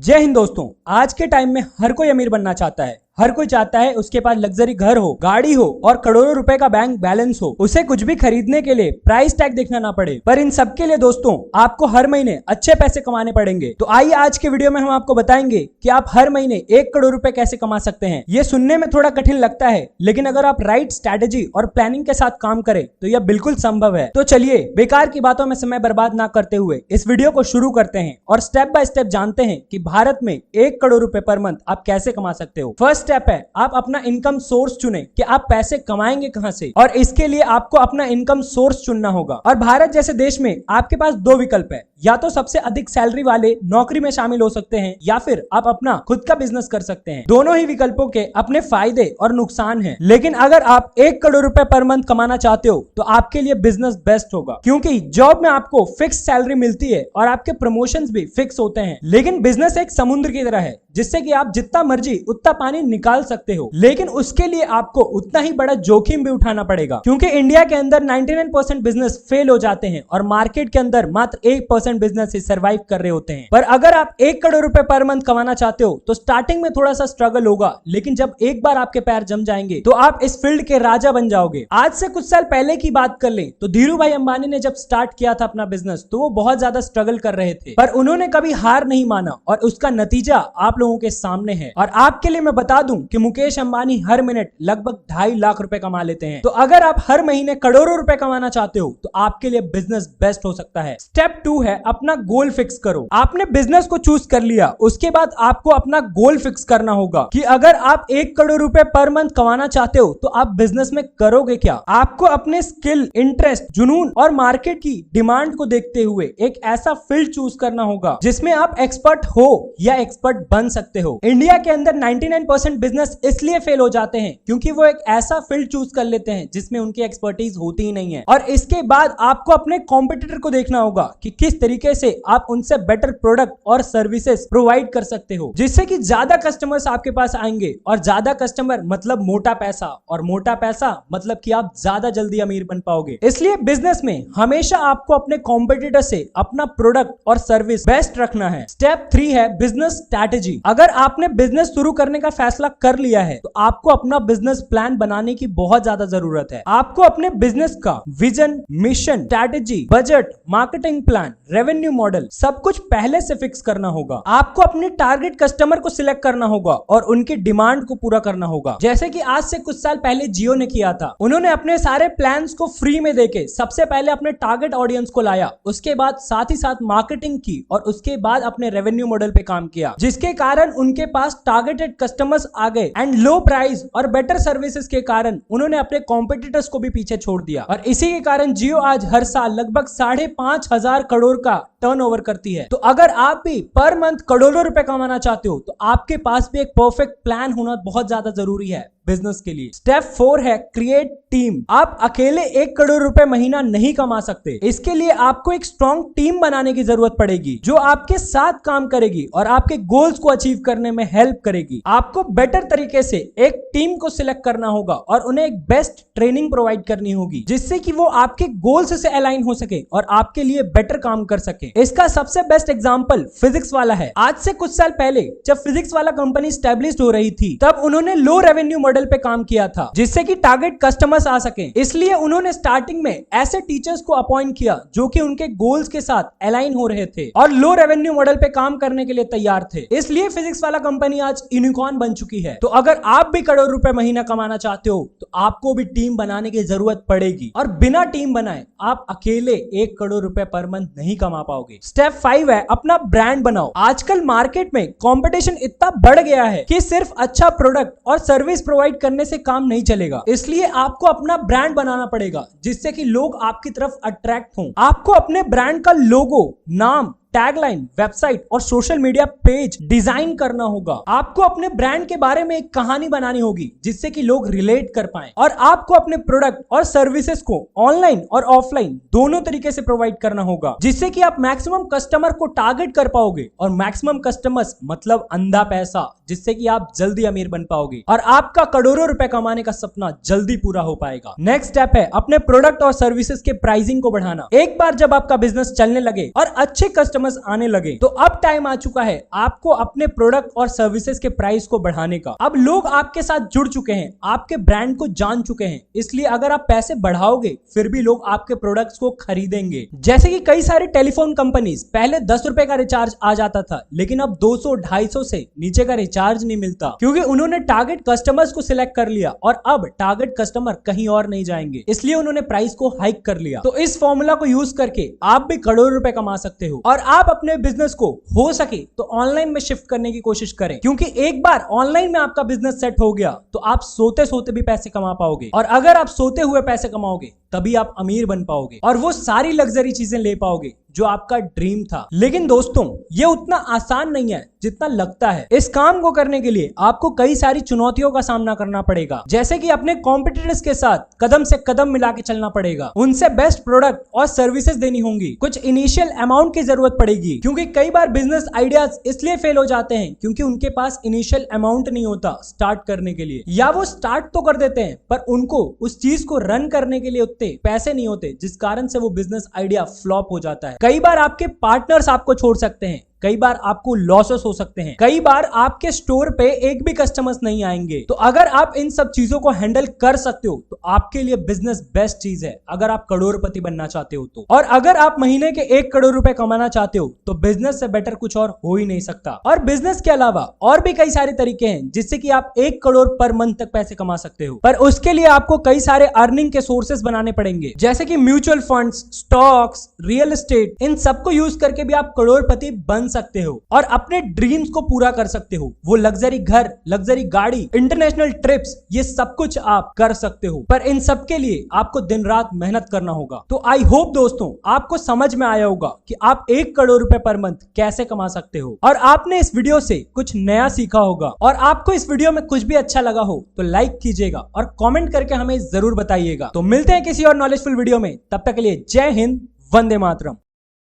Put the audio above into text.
जय हिंद दोस्तों। आज के टाइम में हर कोई अमीर बनना चाहता है। हर कोई चाहता है उसके पास लग्जरी घर हो, गाड़ी हो और करोड़ों रुपए का बैंक बैलेंस हो। उसे कुछ भी खरीदने के लिए प्राइस टैग देखना ना पड़े। पर इन सब के लिए दोस्तों आपको हर महीने अच्छे पैसे कमाने पड़ेंगे। तो आइए आज के वीडियो में हम आपको बताएंगे कि आप हर महीने 1 करोड़ रुपए कैसे कमा सकते हैं। ये सुनने में थोड़ा कठिन लगता है, लेकिन अगर आप राइट स्ट्रैटेजी और प्लानिंग के साथ काम करें तो यह बिल्कुल संभव है। तो चलिए बेकार की बातों में समय बर्बाद ना करते हुए इस वीडियो को शुरू करते हैं और स्टेप बाय स्टेप जानते हैं कि भारत में 1 करोड़ रुपए पर मंथ आप कैसे कमा सकते हो। फर्स्ट स्टेप है आप अपना इनकम सोर्स चुने कि आप पैसे कमाएंगे कहां से, और इसके लिए आपको अपना इनकम सोर्स चुनना होगा। और भारत जैसे देश में आपके पास 2 विकल्प है, या तो सबसे अधिक सैलरी वाले नौकरी में शामिल हो सकते हैं या फिर आप अपना खुद का बिजनेस कर सकते हैं। दोनों ही विकल्पों के अपने फायदे और नुकसान हैं, लेकिन अगर आप 1 करोड़ रुपए पर मंथ कमाना चाहते हो तो आपके लिए बिजनेस बेस्ट होगा, क्योंकि जॉब में आपको फिक्स सैलरी मिलती है और आपके प्रमोशंस भी फिक्स होते हैं। लेकिन बिजनेस एक समुद्र की तरह है जिससे कि आप जितना मर्जी उतना पानी निकाल सकते हो, लेकिन उसके लिए आपको उतना ही बड़ा जोखिम भी उठाना पड़ेगा, क्योंकि इंडिया के अंदर 99% बिजनेस फेल हो जाते हैं और मार्केट के अंदर मात्र 1% बिजनेस ही सर्वाइव कर रहे होते हैं। पर अगर आप 1 करोड़ रुपए पर मंथ कमाना चाहते हो तो स्टार्टिंग में थोड़ा सा स्ट्रगल होगा, लेकिन जब एक बार आपके पैर जम जाएंगे तो आप इस फील्ड के राजा बन जाओगे। आज से कुछ साल पहले की बात कर लें तो धीरू भाई अंबानी ने जब स्टार्ट किया था अपना बिजनेस तो वो बहुत ज्यादा स्ट्रगल कर रहे थे, पर उन्होंने कभी हार नहीं माना और उसका नतीजा आप लोगों के सामने है। और आपके लिए मैं बता दूं कि मुकेश अंबानी हर मिनट लगभग 2.5 लाख रुपए कमा लेते हैं। तो अगर आप हर महीने करोड़ों रुपए कमाना चाहते हो तो आपके लिए बिजनेस बेस्ट हो सकता है। स्टेप 2 है अपना गोल फिक्स करो। आपने बिजनेस को चूज कर लिया, उसके बाद आपको अपना गोल फिक्स करना होगा कि अगर आप 1 करोड़ रुपए पर मंथ कमाना चाहते हो तो आप बिजनेस में करोगे क्या। आपको अपने स्किल, इंटरेस्ट, जुनून और मार्केट की डिमांड को देखते हुए एक ऐसा फील्ड चूज करना होगा जिसमें आप एक्सपर्ट हो या एक्सपर्ट बन सकते हो। इंडिया के अंदर 99% बिजनेस इसलिए फेल हो जाते हैं क्योंकि वो एक ऐसा फील्ड चूज कर लेते हैं जिसमें उनकी एक्सपर्टीज होती ही नहीं है। और इसके बाद आपको अपने कॉम्पिटिटर को देखना होगा कि किस तरीके से आप उनसे बेटर प्रोडक्ट और सर्विसेज प्रोवाइड कर सकते हो, जिससे कि ज्यादा कस्टमर्स आपके पास आएंगे, और ज्यादा कस्टमर मतलब मोटा पैसा, और मोटा पैसा मतलब कि आप ज्यादा जल्दी अमीर बन पाओगे। इसलिए बिजनेस में हमेशा आपको अपने कॉम्पिटिटर से अपना प्रोडक्ट और सर्विस बेस्ट रखना है। स्टेप 3 है बिजनेस स्ट्रैटेजी। अगर आपने बिजनेस शुरू करने का फैसला कर लिया है तो आपको अपना बिजनेस प्लान बनाने की बहुत ज्यादा जरूरत है। आपको अपने बिजनेस का vision, mission, strategy, budget, marketing plan, revenue model सब कुछ पहले से फिक्स करना होगा। आपको अपने टारगेट कस्टमर को सिलेक्ट करना होगा और उनकी डिमांड को पूरा करना होगा, जैसे कि आज से कुछ साल पहले जियो ने किया था। उन्होंने अपने सारे प्लान्स को फ्री में देके सबसे पहले अपने टारगेट ऑडियंस को लाया, उसके बाद साथ ही साथ मार्केटिंग की और उसके बाद अपने रेवेन्यू मॉडल पे काम किया, जिसके कारण उनके पास टारगेटेड कस्टमर्स आ गए एंड लो प्राइस और बेटर सर्विसेज के कारण उन्होंने अपने कॉम्पिटिटर्स को भी पीछे छोड़ दिया। और इसी के कारण जियो आज हर साल लगभग 5,500 करोड़ का टर्नओवर करती है। तो अगर आप भी पर मंथ करोड़ों रुपए कमाना चाहते हो तो आपके पास भी एक परफेक्ट प्लान होना बहुत ज्यादा जरूरी है बिजनेस के लिए। स्टेप 4 है क्रिएट टीम। आप अकेले 1 करोड़ रुपए महीना नहीं कमा सकते। इसके लिए आपको एक स्ट्रॉन्ग टीम बनाने की जरूरत पड़ेगी जो आपके साथ काम करेगी और आपके गोल्स को अचीव करने में हेल्प करेगी। आपको बेटर तरीके से एक टीम को सिलेक्ट करना होगा और उन्हें एक बेस्ट ट्रेनिंग प्रोवाइड करनी होगी, जिससे कि वो आपके गोल्स से अलाइन हो सके और आपके लिए बेटर काम कर सके। इसका सबसे बेस्ट एग्जांपल फिजिक्स वाला है। आज से कुछ साल पहले जब फिजिक्स वाला कंपनी स्टैब्लिश्ड हो रही थी तब उन्होंने लो रेवेन्यू मॉडल पे काम किया था, जिससे कि टारगेट कस्टमर्स आ सके। इसलिए उन्होंने स्टार्टिंग में ऐसे टीचर्स को अपॉइंट किया जो कि उनके गोल्स के साथ अलाइन हो रहे थे और लो रेवेन्यू मॉडल पे काम करने के लिए तैयार थे। इसलिए फिजिक्स वाला कंपनी आज यूनिकॉर्न बन चुकी है। तो अगर आप भी करोड़ रुपए महीना कमाना चाहते हो तो आपको भी टीम बनाने की जरूरत पड़ेगी, और बिना टीम बनाए आप अकेले 1 करोड़ रुपए पर मंथ नहीं कमा पाओगे। स्टेप 5 है अपना ब्रांड बनाओ। आजकल मार्केट में कंपटीशन इतना बढ़ गया है कि सिर्फ अच्छा प्रोडक्ट और सर्विस प्रोवाइड करने से काम नहीं चलेगा। इसलिए आपको अपना ब्रांड बनाना पड़ेगा जिससे कि लोग आपकी तरफ अट्रैक्ट हों। आपको अपने ब्रांड का लोगो, नाम, टैगलाइन, वेबसाइट और सोशल मीडिया पेज डिजाइन करना होगा। आपको अपने ब्रांड के बारे में एक कहानी बनानी होगी जिससे कि लोग रिलेट कर पाएं, और आपको अपने प्रोडक्ट और सर्विसेज को ऑनलाइन और ऑफलाइन दोनों तरीके से प्रोवाइड करना होगा, जिससे कि आप मैक्सिमम कस्टमर को टारगेट कर पाओगे। और मैक्सिमम कस्टमर्स मतलब अंधा पैसा, जिससे कि आप जल्दी अमीर बन पाओगे और आपका करोड़ों रुपए कमाने का सपना जल्दी पूरा हो पाएगा। नेक्स्ट स्टेप है अपने प्रोडक्ट और सर्विसेज के प्राइसिंग को बढ़ाना। एक बार जब आपका बिजनेस चलने लगे और अच्छे कस्टमर कस्टमर्स आने लगे। तो अब टाइम आ चुका है आपको अपने प्रोडक्ट और सर्विसेज के प्राइस को बढ़ाने का। अब लोग आपके साथ जुड़ चुके हैं, आपके ब्रांड को जान चुके हैं, इसलिए अगर आप पैसे बढ़ाओगे फिर भी लोग आपके प्रोडक्ट्स को खरीदेंगे। जैसे कि कई सारे टेलीफोन कंपनीज, पहले 10 रुपए का रिचार्ज आ जाता था, लेकिन अब 200-250 से नीचे का रिचार्ज नहीं मिलता, क्योंकि उन्होंने टारगेट कस्टमर्स को सिलेक्ट कर लिया और अब टारगेट कस्टमर कहीं और नहीं जाएंगे, इसलिए उन्होंने प्राइस को हाइक कर लिया। तो इस फॉर्मूला को यूज करके आप भी करोड़ों रुपए कमा सकते हो और आप अपने बिजनेस को हो सके तो ऑनलाइन में शिफ्ट करने की कोशिश करें, क्योंकि एक बार ऑनलाइन में आपका बिजनेस सेट हो गया तो आप सोते सोते भी पैसे कमा पाओगे, और अगर आप सोते हुए पैसे कमाओगे तभी आप अमीर बन पाओगे और वो सारी लग्जरी चीजें ले पाओगे जो आपका ड्रीम था। लेकिन दोस्तों, ये उतना आसान नहीं है जितना लगता है। इस काम को करने के लिए आपको कई सारी चुनौतियों का सामना करना पड़ेगा, जैसे कि अपने कॉम्पिटिटर्स के साथ कदम से कदम मिला के चलना पड़ेगा, उनसे बेस्ट प्रोडक्ट और सर्विसेज देनी होंगी, कुछ इनिशियल अमाउंट की जरूरत पड़ेगी, क्योंकि कई बार बिजनेस आइडियाज इसलिए फेल हो जाते हैं क्योंकि उनके पास इनिशियल अमाउंट नहीं होता स्टार्ट करने के लिए, या वो स्टार्ट तो कर देते हैं पर उनको उस चीज को रन करने के लिए उतने पैसे नहीं होते, जिस कारण से वो बिजनेस आइडिया फ्लॉप हो जाता है। कई बार आपके पार्टनर्स आपको छोड़ सकते हैं, कई बार आपको लॉसेस हो सकते हैं, कई बार आपके स्टोर पे एक भी कस्टमर्स नहीं आएंगे। तो अगर आप इन सब चीजों को हैंडल कर सकते हो तो आपके लिए बिजनेस बेस्ट चीज है, अगर आप करोड़पति बनना चाहते हो तो। और अगर आप महीने के 1 करोड़ रुपए कमाना चाहते हो तो बिजनेस से बेटर कुछ और हो ही नहीं सकता। और बिजनेस के अलावा और भी कई सारे तरीके हैं जिससे कि आप 1 करोड़ पर मंथ तक पैसे कमा सकते हो, पर उसके लिए आपको कई सारे अर्निंग के सोर्सेस बनाने पड़ेंगे, जैसे कि mutual funds, stocks, real estate. इन सबको यूज करके भी आप करोड़पति बन सकते हो और अपने ड्रीम्स को पूरा कर सकते हो। वो लग्जरी घर, लग्जरी गाड़ी, इंटरनेशनल ट्रिप्स, ये सब कुछ आप कर सकते हो, पर इन सब के लिए आपको दिन रात मेहनत करना होगा। तो आई होप दोस्तों आपको समझ में आया होगा कि आप 1 करोड़ रुपए पर मंथ कैसे कमा सकते हो, और आपने इस वीडियो से कुछ नया सीखा होगा। और आपको इस वीडियो में कुछ भी अच्छा लगा हो तो लाइक कीजिएगा और कमेंट करके हमें जरूर बताइएगा। तो मिलते हैं किसी और नॉलेजफुल वीडियो में, तब तक के लिए जय हिंद, वंदे मातरम।